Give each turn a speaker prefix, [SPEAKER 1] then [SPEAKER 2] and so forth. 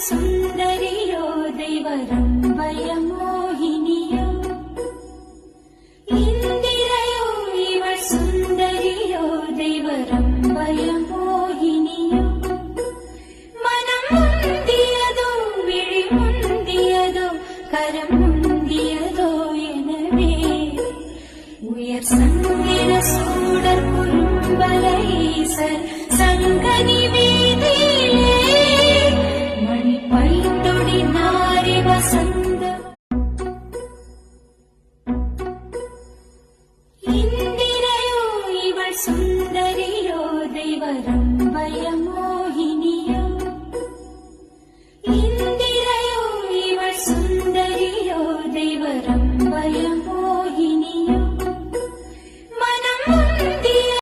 [SPEAKER 1] സുന്ദരിയോ ദൈവരംഭയമോഹിനിയോ ഇന്ദിരയോ ഇവൾ സുന്ദരിയോ ദൈവരംഭയമോഹിനിയോ മനം മുന്തിയതോ വിഴി മുന്തിയതോ കരം മുന്തിയതോ எனவே உயர் சங்கிர சூடர் கும்பல ஈசர் சங்கனி வீதியிலே மணி பைந்தொடி நாரி வசந்த இந்திரையோ இவள் சுந்தரியோ தெய்வரம்பயமோ